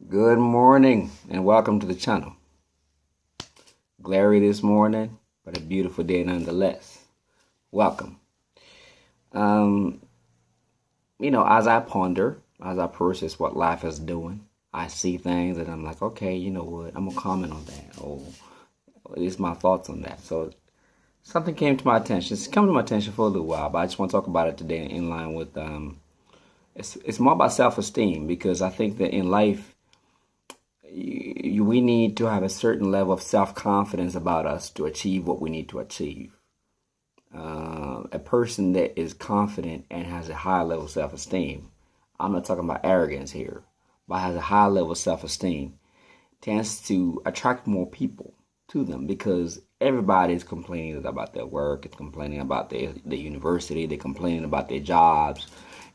Good morning and welcome to the channel. Glary this morning, but a beautiful day nonetheless. Welcome. Um, as I ponder, as I process what life is doing, I see things and I'm like, okay, you know what? I'm gonna comment on that, or at least my thoughts on that. So something came to my attention. It's come to my attention for a little while, but I just want to talk about it today in line with it's more about self-esteem because I think that in life we need to have a certain level of self-confidence about us to achieve what we need to achieve. A person that is confident and has a high level of self-esteem, I'm not talking about arrogance here, but has a high level of self-esteem, tends to attract more people to them because everybody is complaining about their work, it's complaining about their university, they're complaining about their jobs,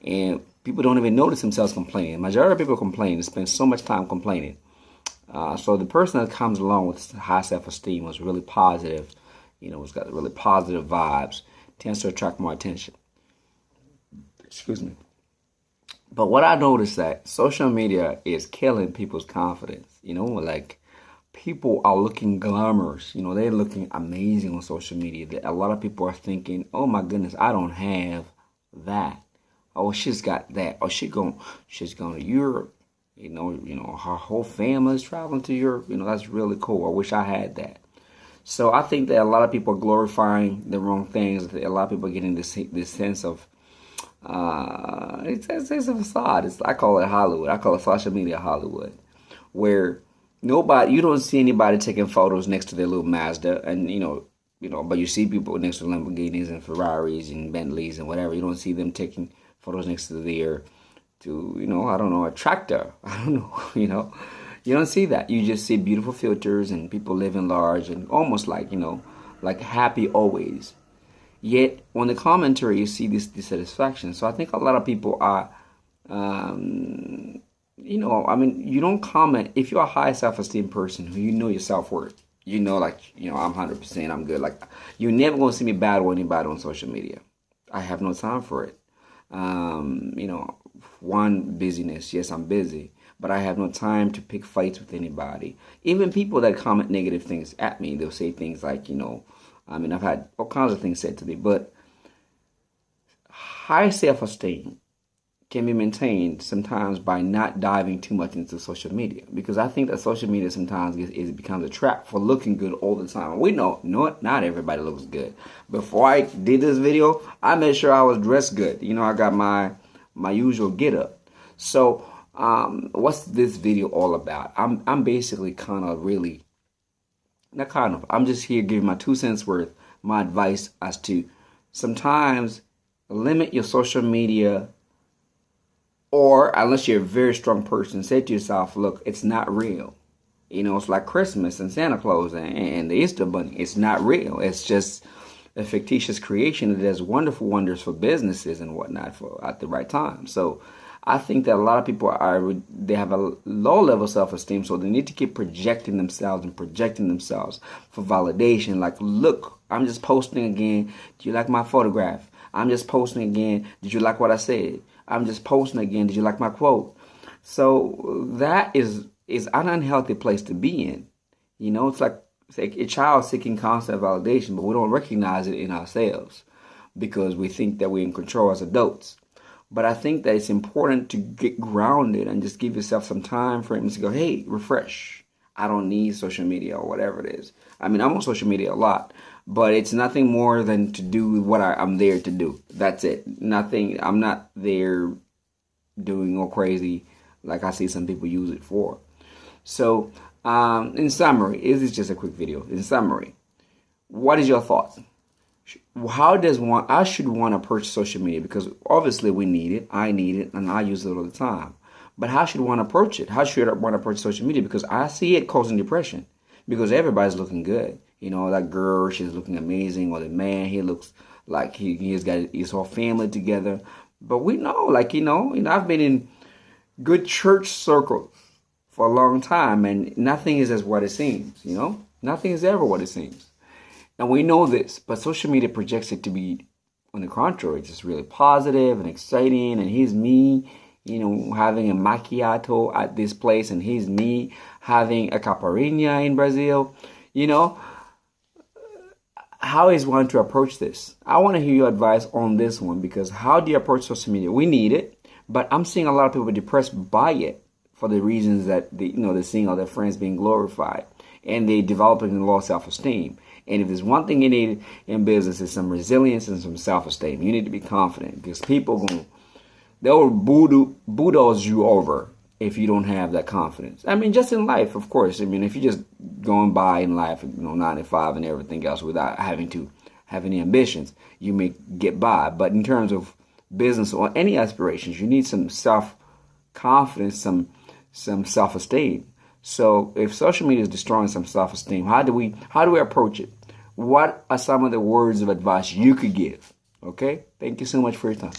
and people don't even notice themselves complaining. The majority of people complain, they spend so much time complaining. So the person that comes along with high self-esteem was really positive, it's got really positive vibes, tends to attract more attention. Excuse me. But what I noticed that social media is killing people's confidence. Like people are looking glamorous. They're looking amazing on social media. A lot of people are thinking, "Oh my goodness, I don't have that. Oh, she's got that. Oh, she's going to Europe. Her whole family is traveling to Europe. That's really cool. I wish I had that." So I think that a lot of people are glorifying the wrong things. A lot of people are getting this sense of it's a facade. I call it Hollywood. I call it social media Hollywood, where you don't see anybody taking photos next to their little Mazda, and but you see people next to Lamborghinis and Ferraris and Bentleys and whatever. You don't see them taking photos next to I don't know, a tractor. I don't know, You don't see that. You just see beautiful filters and people living large and almost like happy always. Yet, on the commentary, you see this dissatisfaction. So I think a lot of people are, you don't comment. If you're a high self-esteem person who you know your self-worth, I'm 100%, I'm good. Like, you're never going to see me battle anybody on social media. I have no time for it. One, busyness. Yes, I'm busy, but I have no time to pick fights with anybody. Even people that comment negative things at me, they'll say things like, I've had all kinds of things said to me, but high self-esteem can be maintained sometimes by not diving too much into social media, because I think that social media sometimes becomes a trap for looking good all the time. We know not everybody looks good. Before I did this video, I made sure I was dressed good. I got my usual get up. So what's this video all about? I'm basically I'm just here giving my 2 cents worth, my advice as to sometimes limit your social media, or unless you're a very strong person, say to yourself, look, it's not real. It's like Christmas and Santa Claus and the Easter Bunny. It's not real. It's just a fictitious creation that does wonderful wonders for businesses and whatnot at the right time. So I think that a lot of people they have a low level self-esteem, so they need to keep projecting themselves for validation. Like, look, I'm just posting again. Do you like my photograph? I'm just posting again. Did you like what I said? I'm just posting again. Did you like my quote? So that is an unhealthy place to be in. It's like a child seeking constant validation, but we don't recognize it in ourselves because we think that we're in control as adults. But I think that it's important to get grounded and just give yourself some time frames to go, hey, refresh. I don't need social media or whatever it is. I'm on social media a lot, but it's nothing more than to do what I'm there to do. That's it. Nothing. I'm not there doing all crazy like I see some people use it for. So, in summary, this is just a quick video. In summary, what is your thoughts? I should want to approach social media, because obviously we need it. I need it, and I use it all the time. But how should one approach it? How should one approach social media? Because I see it causing depression, because everybody's looking good. That girl, she's looking amazing, or the man, he looks like he's got his whole family together. But we know, I've been in good church circles for a long time, and nothing is as what it seems. Nothing is ever what it seems. And we know this, but social media projects it to be, on the contrary, just really positive and exciting, and here's me, having a macchiato at this place, and he's me having a caipirinha in Brazil. How is one to approach this? I want to hear your advice on this one, because how do you approach social media? We need it, but I'm seeing a lot of people depressed by it for the reasons that they're seeing all their friends being glorified, and they developing a low self-esteem. And if there's one thing you need in business, is some resilience and some self-esteem. You need to be confident, because people they'll bulldoze you over if you don't have that confidence. I mean, just in life, of course. I mean, if you're just going by in life, 9 to 5 and everything else without having to have any ambitions, you may get by. But in terms of business or any aspirations, you need some self-confidence, some self-esteem. So if social media is destroying some self-esteem, how do we approach it? What are some of the words of advice you could give? Okay? Thank you so much for your time.